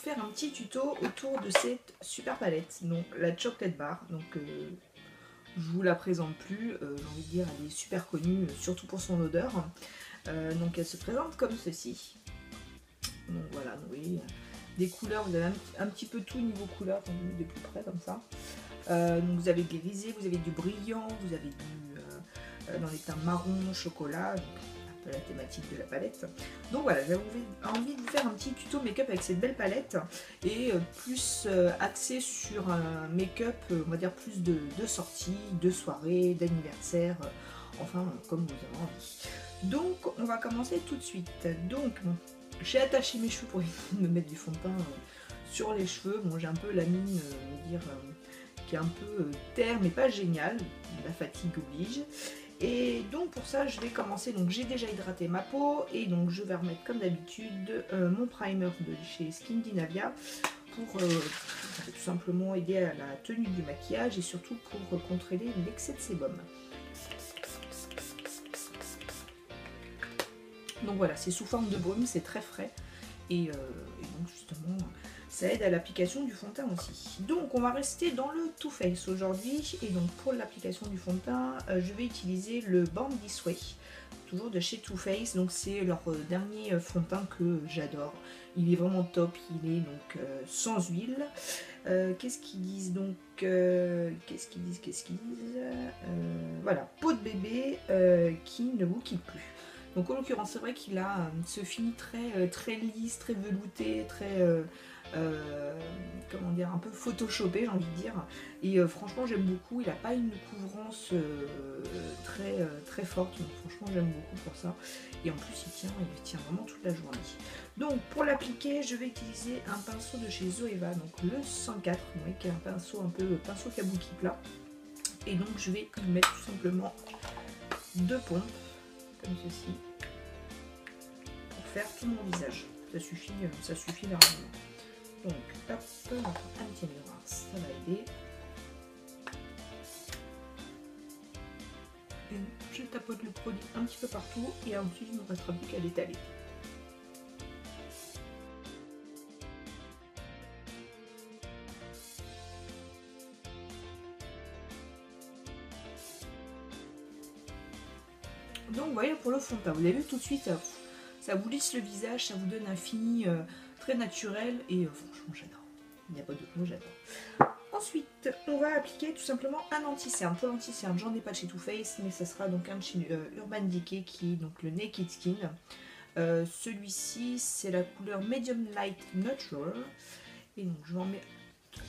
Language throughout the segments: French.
faire un petit tuto autour de cette super palette, donc la Chocolate Bar. Donc je vous la présente plus, j'ai envie de dire elle est super connue, surtout pour son odeur. Donc elle se présente comme ceci. Donc voilà, vous voyez, des couleurs, vous avez un petit peu tout niveau couleur, de plus près comme ça. Donc vous avez du grisé, vous avez du brillant, vous avez du dans les teints marron, chocolat, donc un peu la thématique de la palette. Donc voilà, j'avais envie de vous faire un petit tuto make-up avec cette belle palette et plus axé sur un make-up, on va dire plus de sorties, de soirées, d'anniversaire, enfin comme vous avez envie. Donc on va commencer tout de suite. Donc j'ai attaché mes cheveux pour me mettre du fond de teint sur les cheveux. Bon, j'ai un peu la mine, on va dire, qui est un peu terre, mais pas génial. La fatigue oblige. Et donc pour ça, je vais commencer. Donc j'ai déjà hydraté ma peau et donc je vais remettre comme d'habitude mon primer de chez Skindinavia pour tout simplement aider à la tenue du maquillage et surtout pour contrôler l'excès de sébum. Donc voilà, c'est sous forme de brume, c'est très frais et donc justement ça aide à l'application du fond de teint aussi. Donc on va rester dans le Too Faced aujourd'hui et donc pour l'application du fond de teint, je vais utiliser le Born This Way, toujours de chez Too Faced. Donc c'est leur dernier fond de teint que j'adore. Il est vraiment top, il est donc sans huile. Qu'est-ce qu'ils disent donc qu'est-ce qu'ils disent voilà, peau de bébé qui ne vous quitte plus. Donc en l'occurrence c'est vrai qu'il a ce fini très lisse, très velouté, très comment dire, un peu photoshopé j'ai envie de dire. Et franchement j'aime beaucoup, il n'a pas une couvrance très forte, donc franchement j'aime beaucoup pour ça. Et en plus il tient vraiment toute la journée. Donc pour l'appliquer je vais utiliser un pinceau de chez Zoeva, donc le 104, vous voyez, qui est un pinceau pinceau kabuki plat. Et donc je vais y mettre tout simplement 2 pompes comme ceci pour faire tout mon visage. Ça suffit largement. Donc hop, on va prendre un petit miroir, ça va aider. Et je tapote le produit un petit peu partout et ensuite il ne me restera plus qu'à l'étaler. Donc vous voyez, pour le fond de teint, vous avez vu tout de suite, ça vous lisse le visage, ça vous donne un fini très naturel et franchement j'adore. Il n'y a pas d'autre mot, j'adore. Ensuite, on va appliquer tout simplement un anti-cerne. Pour l'anti-cerne, j'en ai pas de chez Too Faced, mais ça sera donc un de chez Urban Decay qui est donc le Naked Skin. Celui-ci, c'est la couleur Medium Light Natural. Et donc je vais en mettre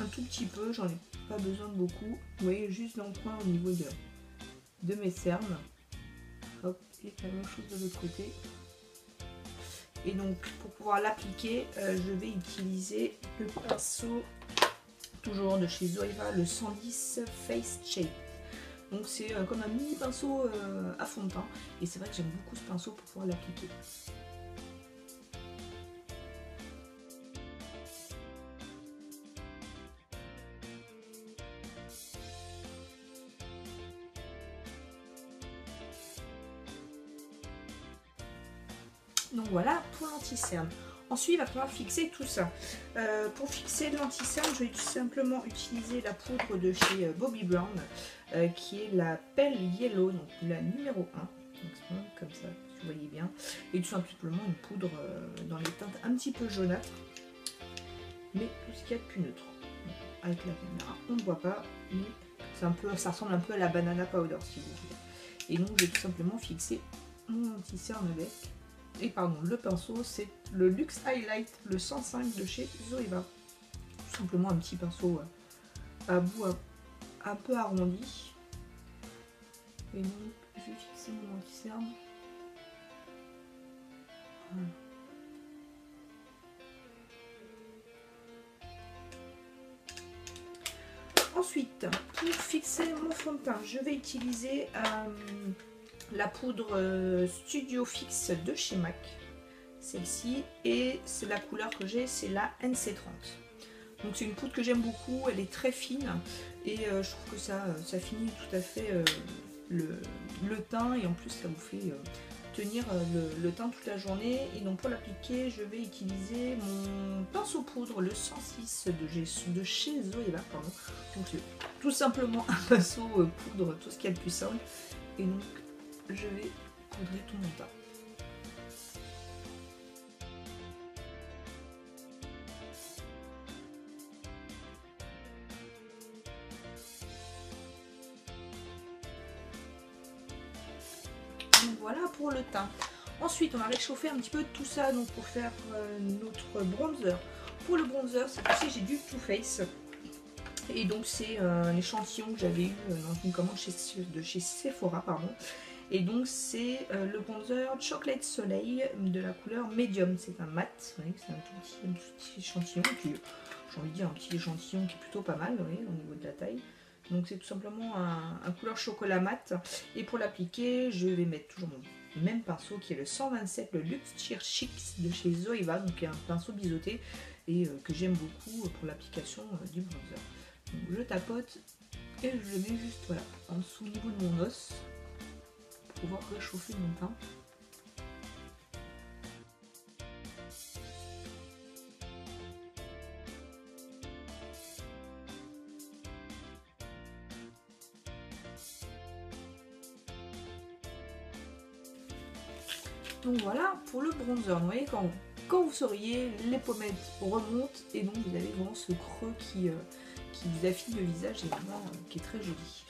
un tout petit peu, j'en ai pas besoin de beaucoup. Vous voyez, juste dans le coin au niveau de mes cernes. Hop, et la même chose de l'autre côté. Et donc pour pouvoir l'appliquer, je vais utiliser le pinceau toujours de chez Zoeva, le 110 Face Shape. Donc c'est comme un mini pinceau à fond de teint. Et c'est vrai que j'aime beaucoup ce pinceau pour pouvoir l'appliquer. Donc voilà pour l'anti-cerne. Ensuite, il va falloir fixer tout ça. Pour fixer l'anti-cerne, je vais tout simplement utiliser la poudre de chez Bobbi Brown, qui est la Pale Yellow, donc la numéro 1. Donc, comme ça, vous voyez bien. Et tout simplement une poudre dans les teintes un petit peu jaunâtres, mais tout ce qu'il y a de plus neutre. Donc, avec la caméra, on ne voit pas, mais ça ressemble un peu à la banana powder, si vous voulez. Et donc, je vais tout simplement fixer mon anti-cerne avec. Et pardon, le pinceau, c'est le Luxe Highlight, le 105 de chez Zoeva. Tout simplement un petit pinceau à bout un peu arrondi. Et donc, je vais fixer mon anti-cerne. Voilà. Ensuite, pour fixer mon fond de teint, je vais utiliser la poudre Studio Fix de chez MAC, celle-ci, et c'est la couleur que j'ai, c'est la NC30. Donc c'est une poudre que j'aime beaucoup, elle est très fine et je trouve que ça finit tout à fait le teint et en plus ça vous fait tenir le teint toute la journée. Et donc pour l'appliquer, je vais utiliser mon pinceau poudre, le 106 de chez Zoeva. Pardon. Donc c'est tout simplement un pinceau poudre, tout ce qu'il y a de plus simple. Et donc je vais poudrer tout mon teint. Donc voilà pour le teint. Ensuite, on va réchauffer un petit peu tout ça donc pour faire notre bronzer. Pour le bronzer, cette fois-ci, j'ai du Too Faced. Et donc, c'est un échantillon que j'avais eu dans une commande de chez Sephora. Pardon. Et donc, c'est le bronzer Chocolate Soleil de la couleur Medium. C'est un mat. Vous voyez, c'est un tout petit échantillon. J'ai envie de dire un petit échantillon qui est plutôt pas mal, vous voyez, au niveau de la taille. Donc c'est tout simplement un couleur chocolat mat. Et pour l'appliquer, je vais mettre toujours mon même pinceau qui est le 127, le Luxe Cheer Chicks de chez Zoeva. Donc un pinceau biseauté et que j'aime beaucoup pour l'application du bronzer. Donc je tapote et je le mets juste voilà, en dessous au niveau de mon os pour pouvoir réchauffer mon teint. Donc voilà pour le bronzer. Vous voyez, quand vous souriez, les pommettes remontent et donc vous avez vraiment ce creux qui vous affine le visage et vraiment qui est très joli.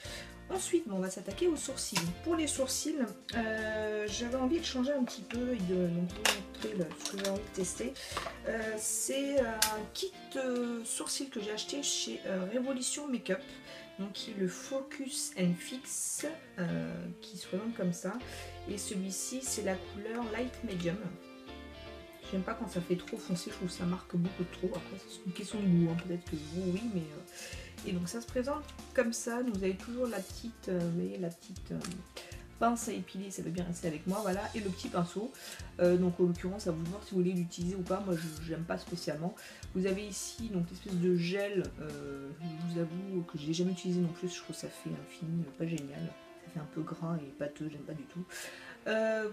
Ensuite, on va s'attaquer aux sourcils. Pour les sourcils, j'avais envie de changer un petit peu et de donc, vous montrer ce que j'ai envie de tester. C'est un kit sourcils que j'ai acheté chez Révolution Makeup. Donc qui est le Focus and Fix, qui se présente comme ça. Et celui-ci, c'est la couleur Light Medium. J'aime pas quand ça fait trop foncé, je trouve que ça marque beaucoup trop. Après, c'est une question de goût, hein. Peut-être que vous, oui, mais... Et donc ça se présente comme ça. Donc, vous avez toujours la petite, vous voyez, la petite pince à épiler, ça veut bien rester avec moi, voilà. Et le petit pinceau. Donc en l'occurrence, à vous de voir si vous voulez l'utiliser ou pas. Moi, je n'aime pas spécialement. Vous avez ici donc l'espèce de gel. Je vous avoue que je l'ai jamais utilisé non plus. Je trouve que ça fait un fini pas génial. Ça fait un peu gras et pâteux, j'aime pas du tout.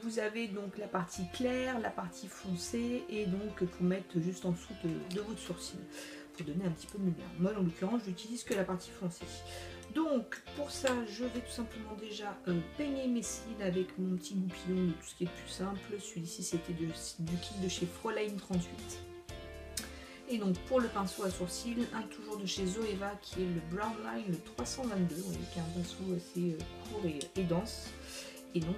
Vous avez donc la partie claire, la partie foncée et donc pour mettre juste en dessous de votre sourcil pour donner un petit peu de lumière. Moi en l'occurrence j'utilise que la partie foncée. Donc pour ça je vais tout simplement déjà peigner mes cils avec mon petit goupillon de tout ce qui est le plus simple. Celui-ci c'était du kit de chez Fräulein 38. Et donc pour le pinceau à sourcils, un toujours de chez Zoeva qui est le Brown Line le 322, vous voyez, qui est un pinceau assez court et dense. Et donc,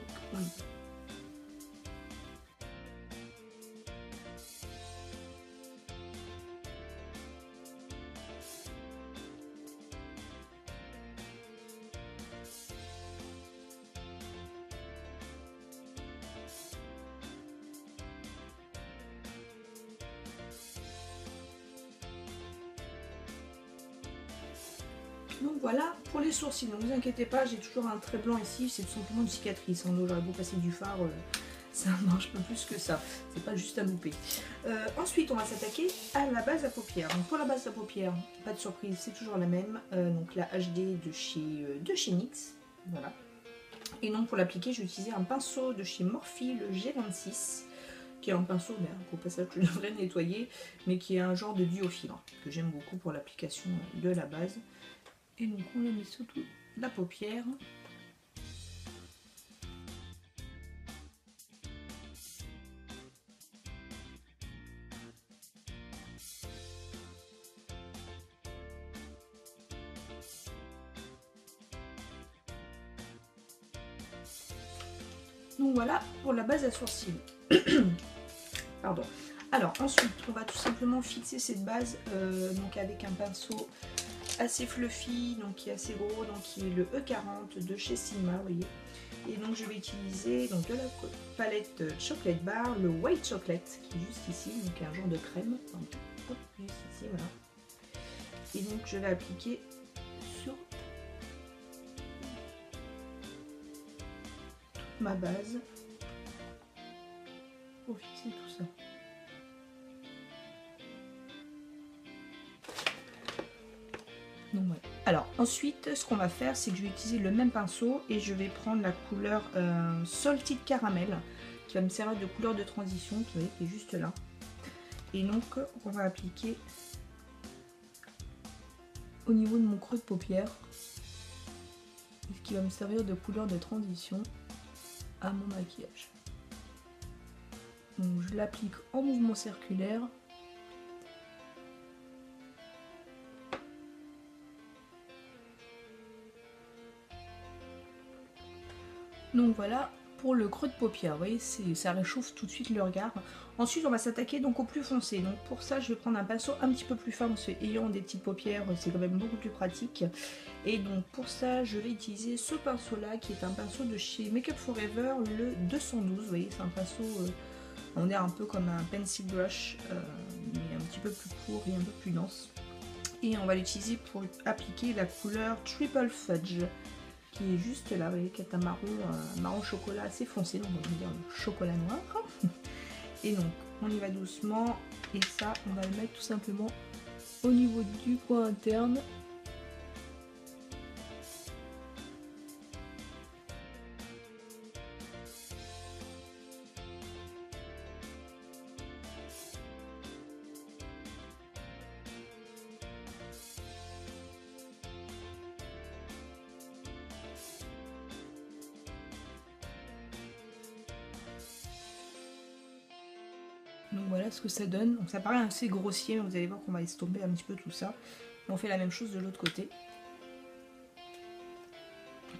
donc voilà pour les sourcils. Ne vous inquiétez pas, j'ai toujours un trait blanc ici, c'est tout simplement une cicatrice. En j'aurais beau passer du fard, ça marche pas plus que ça. C'est pas juste à louper. Ensuite, on va s'attaquer à la base à paupières. Donc pour la base à paupières, pas de surprise, c'est toujours la même. Donc la HD de chez NYX. Voilà. Et donc pour l'appliquer, j'ai utilisé un pinceau de chez Morphe, le G26. Qui est un pinceau, mais au passage que je devrais nettoyer, mais qui est un genre de duo fibre, que j'aime beaucoup pour l'application de la base. Et donc on le met sous toute la paupière. Donc voilà pour la base à sourcils. Pardon. Alors ensuite on va tout simplement fixer cette base donc avec un pinceau assez fluffy, donc qui est assez gros, donc qui est le E40 de chez Sigma, vous voyez. Et donc je vais utiliser donc de la palette Chocolate Bar, le White Chocolate qui est juste ici, donc un genre de crème. Donc, hop, juste ici, voilà. Et donc je vais appliquer sur toute ma base pour fixer tout ça. Donc, ouais. Alors ensuite ce qu'on va faire, c'est que je vais utiliser le même pinceau et je vais prendre la couleur Salted Caramel. qui va me servir de couleur de transition, vous voyez, qui est juste là. Et donc, on va appliquer au niveau de mon creux de paupière, ce qui va me servir de couleur de transition à mon maquillage. Donc, je l'applique en mouvement circulaire. Donc voilà pour le creux de paupière, vous voyez, ça réchauffe tout de suite le regard. Ensuite on va s'attaquer donc au plus foncé, donc pour ça je vais prendre un pinceau un petit peu plus fin, parce que ayant des petites paupières c'est quand même beaucoup plus pratique. Et donc pour ça je vais utiliser ce pinceau là qui est un pinceau de chez Make Up For Ever, le 212, vous voyez, c'est un pinceau, on est un peu comme un pencil brush, mais un petit peu plus court et un peu plus dense. Et on va l'utiliser pour appliquer la couleur Triple Fudge, qui est juste là, vous voyez, qui est un marron chocolat assez foncé, donc on va dire le chocolat noir. Et donc on y va doucement, et ça on va le mettre tout simplement au niveau du coin interne. Donc voilà ce que ça donne. Donc ça paraît assez grossier, mais vous allez voir qu'on va estomper un petit peu tout ça. Et on fait la même chose de l'autre côté.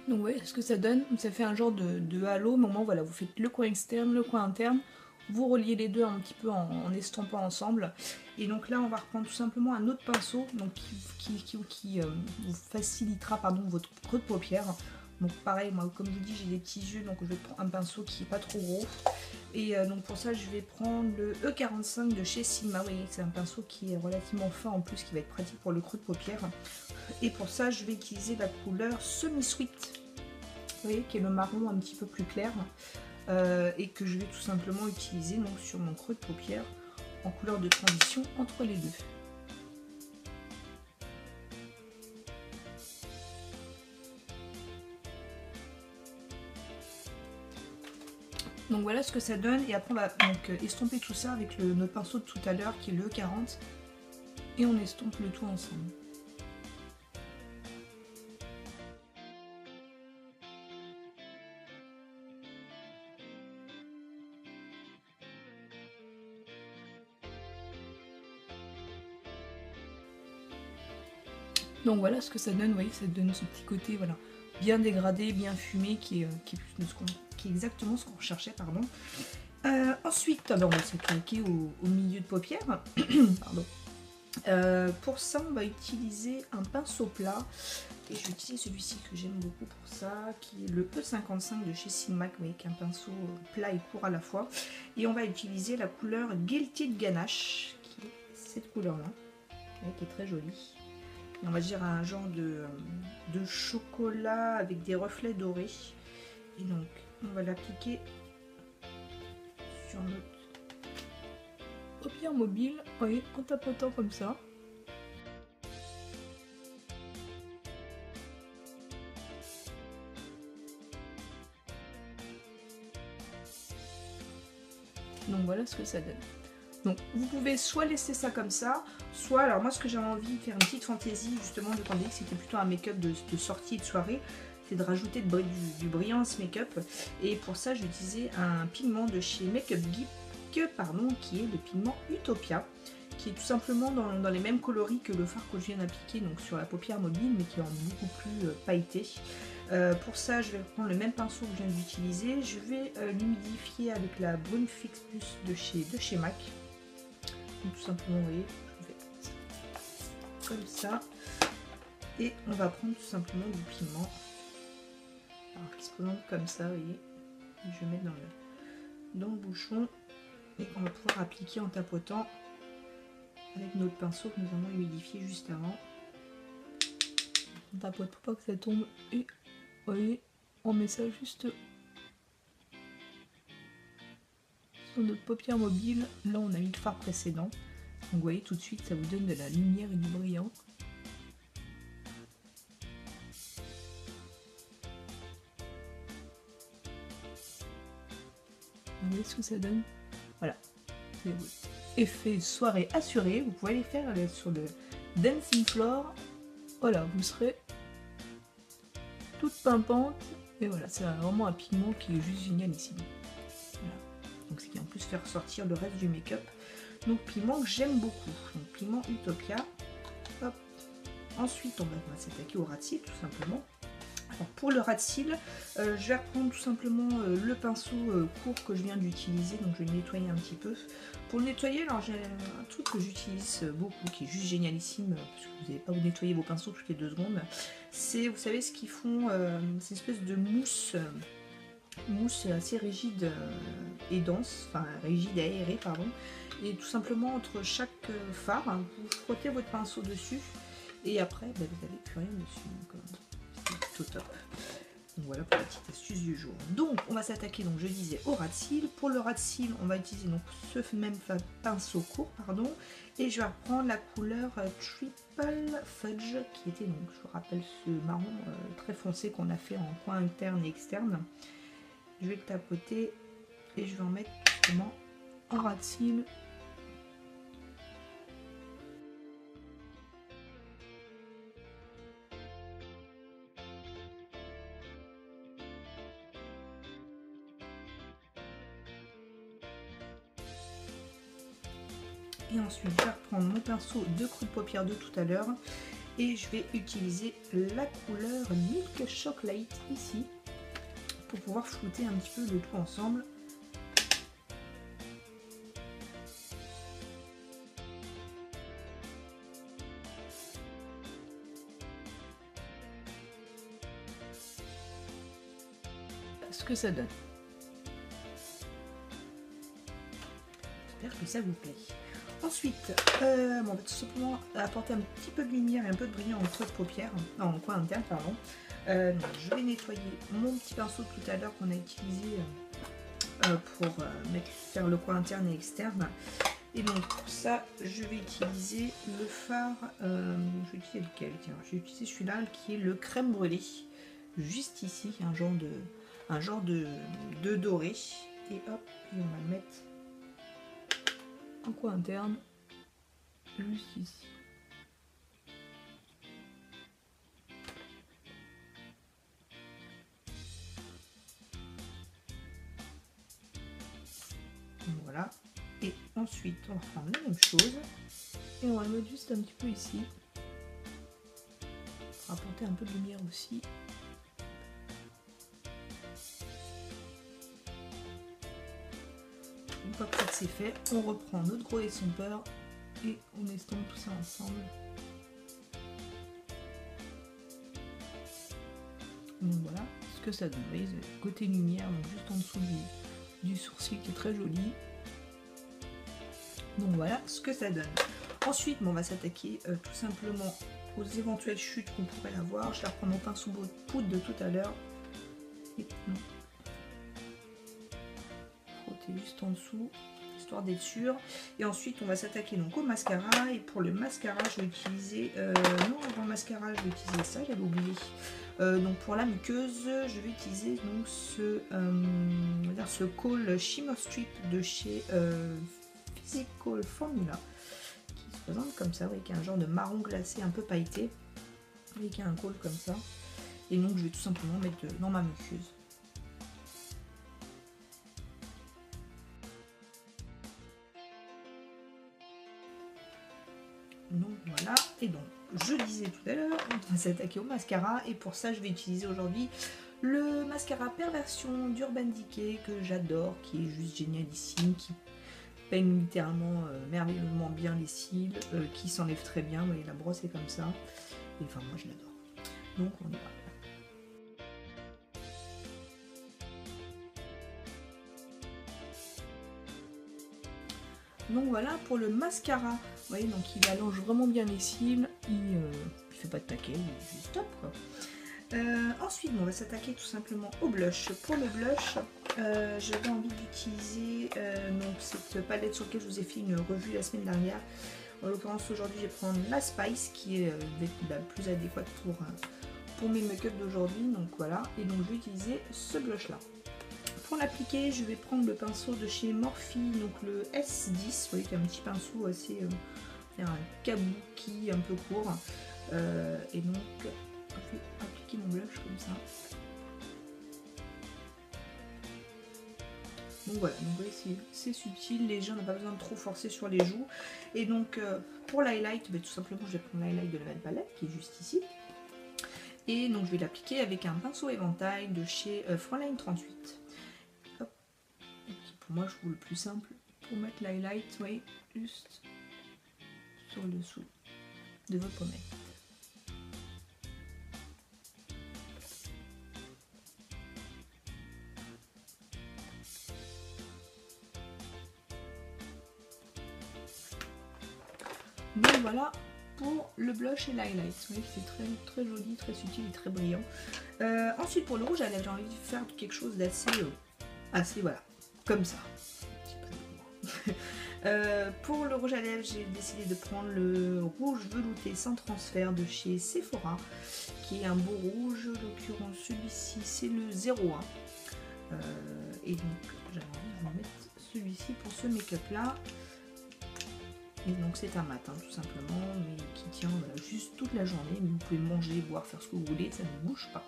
Donc vous voyez ce que ça donne. Ça fait un genre de halo. Au moment, voilà, vous faites le coin externe, le coin interne. Vous reliez les deux un petit peu en estompant ensemble. Et donc là, on va reprendre tout simplement un autre pinceau, donc qui vous facilitera, pardon, votre creux de paupière. Donc pareil, moi comme je vous dis, j'ai des petits yeux, donc je vais prendre un pinceau qui n'est pas trop gros. Et donc pour ça, je vais prendre le E45 de chez Sigma. Vous voyez, c'est un pinceau qui est relativement fin en plus, qui va être pratique pour le creux de paupière. Et pour ça, je vais utiliser la couleur Semi-Sweet, vous voyez, qui est le marron un petit peu plus clair. Et que je vais tout simplement utiliser donc sur mon creux de paupière en couleur de transition entre les deux. Donc voilà ce que ça donne, et après on va donc estomper tout ça avec notre pinceau de tout à l'heure qui est le 40, et on estompe le tout ensemble. Donc voilà ce que ça donne, vous voyez, ça donne ce petit côté, voilà, bien dégradé, bien fumé, qui est exactement ce qu'on recherchait, pardon. Ensuite, on va s'attaquer au milieu de paupière. Pardon. Pour ça, on va utiliser un pinceau plat, et je vais utiliser celui-ci que j'aime beaucoup pour ça, qui est le E55 de chez Sigma, qui est un pinceau plat et court à la fois. Et on va utiliser la couleur Guilty Ganache, qui est cette couleur-là, qui est très jolie. Et on va dire un genre de chocolat avec des reflets dorés. Et donc, on va l'appliquer sur notre paupière mobile, vous voyez, en tapotant comme ça. Donc voilà ce que ça donne. Donc vous pouvez soit laisser ça comme ça, soit, alors moi ce que j'avais envie de faire une petite fantaisie justement, de quand que c'était plutôt un make-up de sortie et de soirée, c'est de rajouter du brillant à ce make-up. Et pour ça, j'ai utilisé un pigment de chez Make Up Geek, pardon, qui est le pigment Utopia, qui est tout simplement dans les mêmes coloris que le fard que je viens d'appliquer donc sur la paupière mobile, mais qui est en beaucoup plus pailleté. Pour ça, je vais prendre le même pinceau que je viens d'utiliser. Je vais l'humidifier avec la Brune Fix Plus de chez MAC. Donc, tout simplement, vous voyez, je fais comme ça. Et on va prendre tout simplement du pigment. Alors, qui se présente comme ça, vous voyez. Je vais mettre dans le bouchon. Et on va pouvoir appliquer en tapotant avec notre pinceau que nous avons humidifié juste avant. On tapote pour pas que ça tombe. Et vous voyez, on met ça juste sur notre paupière mobile. Là, on a mis le fard précédent. Donc, vous voyez, tout de suite, ça vous donne de la lumière et du brillant. Donc voyez ce que ça donne. Voilà. Effet soirée assuré. Vous pouvez aller faire sur le Dancing Floor. Voilà, vous serez toute pimpante. Et voilà, c'est vraiment un pigment qui est juste génial ici. Voilà. Donc c'est qui en plus faire ressortir le reste du make-up. Donc pigment que j'aime beaucoup. Donc pigment Utopia. Hop. Ensuite on va s'attaquer au ras de cils tout simplement. Alors pour le ras de cils, je vais reprendre tout simplement le pinceau court que je viens d'utiliser. Donc je vais le nettoyer un petit peu. Pour le nettoyer, alors j'ai un truc que j'utilise beaucoup, qui est juste génialissime, parce que vous n'allez pas vous nettoyer vos pinceaux toutes les 2 secondes. C'est, vous savez ce qu'ils font, c'est une espèce de mousse assez rigide et dense, enfin rigide et aérée, pardon. Et tout simplement entre chaque fard, vous frottez votre pinceau dessus, et après vous n'avez plus rien dessus. Donc c'est plutôt top. Donc voilà pour la petite astuce du jour. Donc on va s'attaquer, donc je disais, au ras de cils. Pour le ras de cils, on va utiliser donc ce même pinceau court, pardon, et je vais reprendre la couleur Triple Fudge, qui était donc, je vous rappelle, ce marron très foncé qu'on a fait en coin interne et externe. Je vais le tapoter et je vais en mettre justement en ras de cils. Et ensuite, je vais reprendre mon pinceau de creux de paupière de tout à l'heure et je vais utiliser la couleur Milk Chocolate ici pour pouvoir flouter un petit peu le tout ensemble. Ce que ça donne. J'espère que ça vous plaît. Ensuite, on va tout simplement apporter un petit peu de lumière et un peu de brillant en creux de paupière, non, en coin interne, pardon. Je vais nettoyer mon petit pinceau tout à l'heure qu'on a utilisé pour faire le coin interne et externe. Et donc pour ça, je vais utiliser le fard, je vais utiliser lequel? Tiens, je vais utiliser celui-là qui est le crème brûlée, juste ici, un genre de doré. Et hop, et on va le mettre en coin interne, juste ici. Voilà. Et ensuite, on va prendre la même chose et on va le mettre juste un petit peu ici pour apporter un peu de lumière aussi. Une fois que c'est fait, on reprend notre gros estompeur et on estompe tout ça ensemble. Donc voilà ce que ça donne. Vous voyez, côté lumière, donc juste en dessous du sourcil qui est très joli. Donc voilà ce que ça donne. Ensuite, on va s'attaquer tout simplement aux éventuelles chutes qu'on pourrait avoir. Je vais reprendre mon pinceau de poudre de tout à l'heure. Et frotter juste en dessous, histoire d'être sûr. Et ensuite, on va s'attaquer donc au mascara. Et pour le mascara, je vais utiliser... non, avant le mascara, je vais utiliser ça, j'avais oublié. Donc pour la muqueuse, je vais utiliser donc ce Kohl Shimmer Strip de chez Physical Formula, qui se présente comme ça, avec un genre de marron glacé un peu pailleté, avec un Kohl comme ça. Et donc je vais tout simplement mettre dans ma muqueuse. Donc voilà, et donc je disais tout à l'heure, on va s'attaquer au mascara, et pour ça je vais utiliser aujourd'hui le mascara Perversion d'Urban Decay que j'adore, qui est juste génialissime, qui peigne littéralement merveilleusement bien les cils, qui s'enlève très bien. Vous voyez, la brosse est comme ça, et enfin moi je l'adore. Donc on y va. Donc voilà pour le mascara. Vous voyez, donc il allonge vraiment bien les cils, il fait pas de taquet, il est juste top quoi. Ensuite, on va s'attaquer tout simplement au blush. Pour le blush, j'avais envie d'utiliser cette palette sur laquelle je vous ai fait une revue la semaine dernière. En l'occurrence, aujourd'hui, je vais prendre la Spice qui est la plus adéquate pour mes make-up d'aujourd'hui. Donc voilà, et donc je vais utiliser ce blush là. pour l'appliquer, je vais prendre le pinceau de chez Morphe, donc le S10, vous voyez, qui est un petit pinceau assez, un kabuki un peu court. Et donc, je vais appliquer mon blush comme ça. Donc voilà, donc vous voyez, c'est subtil, léger, on n'a pas besoin de trop forcer sur les joues. Et donc, pour l'highlight, tout simplement, je vais prendre l'highlight de la même palette, qui est juste ici. Et donc, je vais l'appliquer avec un pinceau éventail de chez Fraulein 38. Hop. Et puis, pour moi, je trouve le plus simple pour mettre l'highlight, vous voyez, juste sur le dessous de votre pommette. Donc voilà pour le blush et l'highlight. Vous voyez que c'est très joli, très subtil et très brillant. Ensuite pour le rouge à lèvres, j'ai envie de faire quelque chose d'assez assez voilà, comme ça. Pour le rouge à lèvres, j'ai décidé de prendre le rouge velouté sans transfert de chez Sephora, qui est un beau rouge. En l'occurrence, celui-ci, c'est le 01. Et donc, j'avais envie de vous mettre celui-ci pour ce make-up là. Et donc c'est un mat, hein, tout simplement, mais qui tient voilà, juste toute la journée. Mais vous pouvez manger, boire, faire ce que vous voulez, ça ne bouge pas.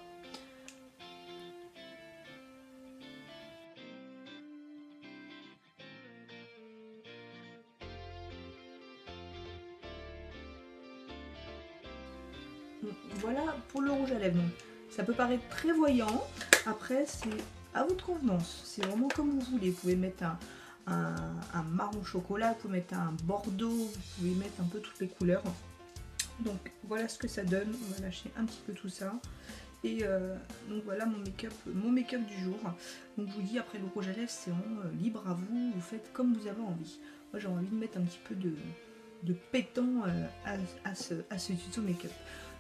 Voilà pour le rouge à lèvres. Donc, ça peut paraître très voyant. Après, c'est à votre convenance. C'est vraiment comme vous voulez. Vous pouvez mettre un marron chocolat, vous pouvez mettre un bordeaux, vous pouvez mettre un peu toutes les couleurs. Donc voilà ce que ça donne. On va lâcher un petit peu tout ça. Et donc voilà mon make-up du jour. Donc je vous dis, après le rouge à lèvres, c'est vraiment libre à vous. Vous faites comme vous avez envie. Moi j'ai envie de mettre un petit peu de pétant à ce tuto make-up.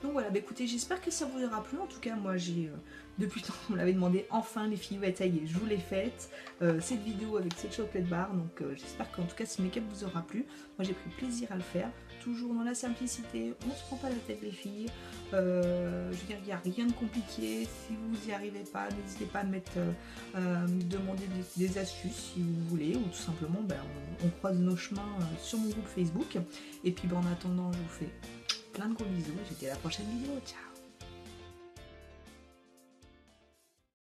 Donc voilà, bah écoutez, j'espère que ça vous aura plu. En tout cas, moi j'ai, depuis le temps, on me l'avait demandé, enfin les filles, ouais, ça y est, je vous l'ai faite. Cette vidéo avec cette chocolate bar, donc j'espère qu'en tout cas ce make-up vous aura plu. Moi j'ai pris plaisir à le faire, toujours dans la simplicité, on se prend pas la tête les filles. Je veux dire, il n'y a rien de compliqué. Si vous n'y arrivez pas, n'hésitez pas à me demander des astuces si vous voulez, ou tout simplement on croise nos chemins sur mon groupe Facebook. Et puis en attendant, je vous fais plein de gros bisous et je vous dis à la prochaine vidéo. Ciao!